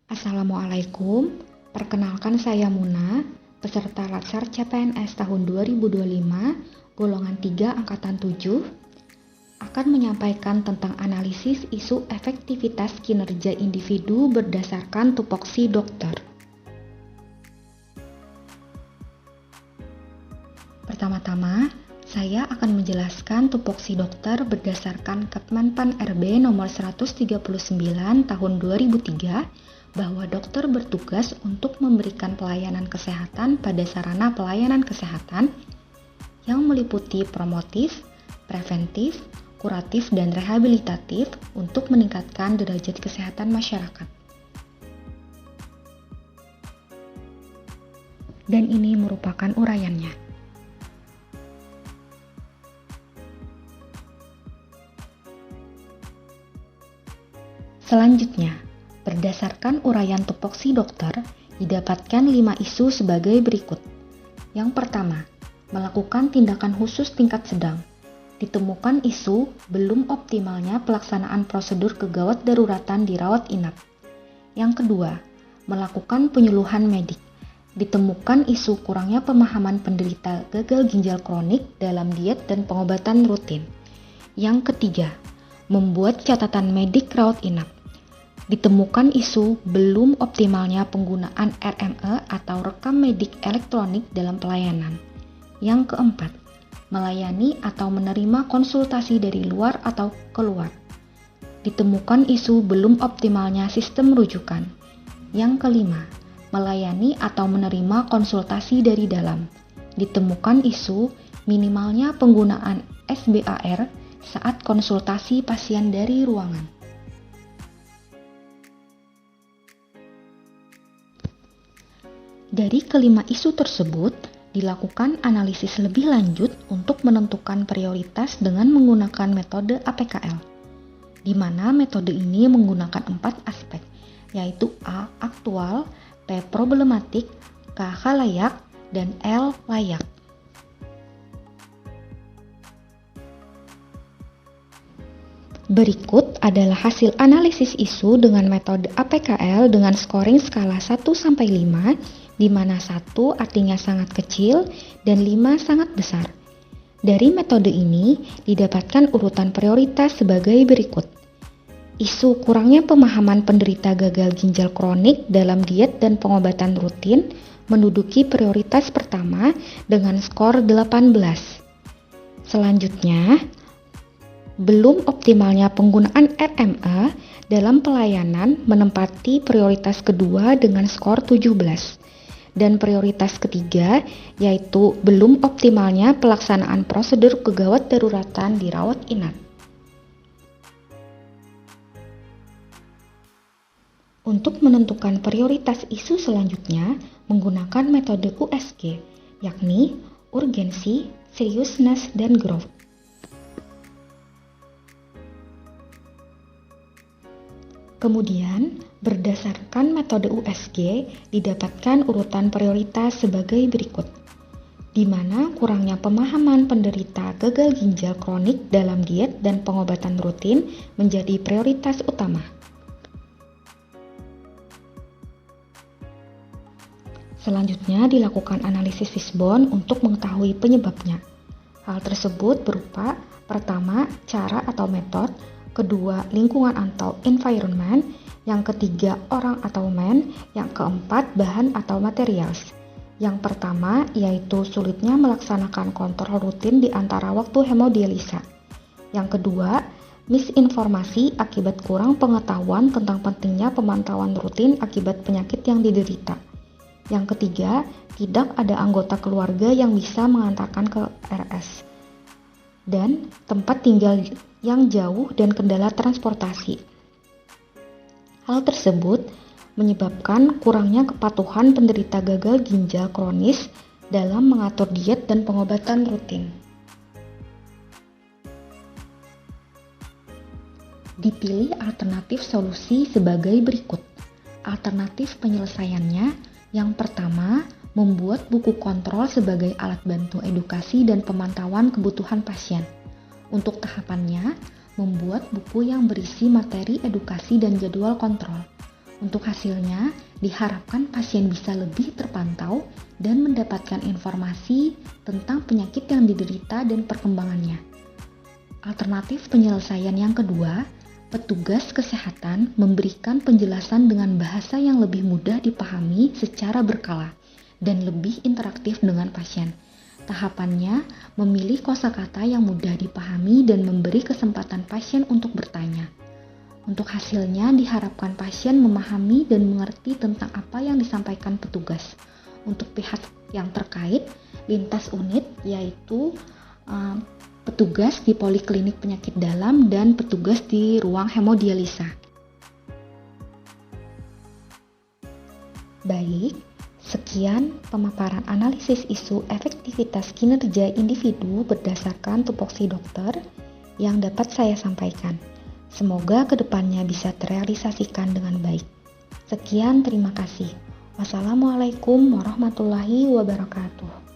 Assalamualaikum, perkenalkan saya Muna, peserta Latsar CPNS tahun 2025, golongan 3 angkatan 7, akan menyampaikan tentang analisis isu efektivitas kinerja individu berdasarkan tupoksi dokter. Pertama-tama, saya akan menjelaskan tupoksi dokter berdasarkan Kemenpan RB nomor 139 tahun 2003 bahwa dokter bertugas untuk memberikan pelayanan kesehatan pada sarana pelayanan kesehatan yang meliputi promotif, preventif, kuratif, dan rehabilitatif untuk meningkatkan derajat kesehatan masyarakat. Dan ini merupakan uraiannya. Selanjutnya, berdasarkan uraian tupoksi dokter, didapatkan 5 isu sebagai berikut. Yang pertama, melakukan tindakan khusus tingkat sedang. Ditemukan isu belum optimalnya pelaksanaan prosedur kegawat daruratan di rawat inap. Yang kedua, melakukan penyuluhan medik. Ditemukan isu kurangnya pemahaman penderita gagal ginjal kronik dalam diet dan pengobatan rutin. Yang ketiga, membuat catatan medik rawat inap. Ditemukan isu belum optimalnya penggunaan RME atau rekam medik elektronik dalam pelayanan. Yang keempat, melayani atau menerima konsultasi dari luar atau keluar. Ditemukan isu belum optimalnya sistem rujukan. Yang kelima, melayani atau menerima konsultasi dari dalam. Ditemukan isu minimalnya penggunaan SBAR saat konsultasi pasien dari ruangan. Dari kelima isu tersebut, dilakukan analisis lebih lanjut untuk menentukan prioritas dengan menggunakan metode APKL, di mana metode ini menggunakan 4 aspek, yaitu A. Aktual, P. Problematik, K. Khalayak, dan L. Layak. Berikut adalah hasil analisis isu dengan metode APKL dengan scoring skala 1-5, di mana 1 artinya sangat kecil dan 5 sangat besar. Dari metode ini didapatkan urutan prioritas sebagai berikut. Isu kurangnya pemahaman penderita gagal ginjal kronik dalam diet dan pengobatan rutin menduduki prioritas pertama dengan skor 18. Selanjutnya, belum optimalnya penggunaan RME dalam pelayanan menempati prioritas kedua dengan skor 17. Dan prioritas ketiga yaitu belum optimalnya pelaksanaan prosedur kegawat daruratan di rawat inap. Untuk menentukan prioritas isu selanjutnya menggunakan metode USG, yakni urgensi, seriousness, dan growth. Kemudian, berdasarkan metode USG, didapatkan urutan prioritas sebagai berikut, di mana kurangnya pemahaman penderita gagal ginjal kronik dalam diet dan pengobatan rutin menjadi prioritas utama. Selanjutnya, dilakukan analisis fishbone untuk mengetahui penyebabnya. Hal tersebut berupa, pertama, cara atau metode, kedua, lingkungan atau environment, yang ketiga, orang atau man, yang keempat, bahan atau materials. Yang pertama, yaitu sulitnya melaksanakan kontrol rutin di antara waktu hemodialisa. Yang kedua, misinformasi akibat kurang pengetahuan tentang pentingnya pemantauan rutin akibat penyakit yang diderita. Yang ketiga, tidak ada anggota keluarga yang bisa mengantarkan ke RS. Dan tempat tinggal yang jauh dan kendala transportasi. Hal tersebut menyebabkan kurangnya kepatuhan penderita gagal ginjal kronis dalam mengatur diet dan pengobatan rutin. Dipilih alternatif solusi sebagai berikut. Alternatif penyelesaiannya, yang pertama, membuat buku kontrol sebagai alat bantu edukasi dan pemantauan kebutuhan pasien. Untuk tahapannya, membuat buku yang berisi materi edukasi dan jadwal kontrol. Untuk hasilnya, diharapkan pasien bisa lebih terpantau dan mendapatkan informasi tentang penyakit yang diderita dan perkembangannya. Alternatif penyelesaian yang kedua, petugas kesehatan memberikan penjelasan dengan bahasa yang lebih mudah dipahami secara berkala dan lebih interaktif dengan pasien. Tahapannya, memilih kosakata yang mudah dipahami dan memberi kesempatan pasien untuk bertanya. Untuk hasilnya, diharapkan pasien memahami dan mengerti tentang apa yang disampaikan petugas. Untuk pihak yang terkait, lintas unit yaitu petugas di poliklinik penyakit dalam dan petugas di ruang hemodialisa. Baik, sekian pemaparan analisis isu efektivitas kinerja individu berdasarkan tupoksi dokter yang dapat saya sampaikan. Semoga kedepannya bisa terrealisasikan dengan baik. Sekian, terima kasih. Wassalamualaikum warahmatullahi wabarakatuh.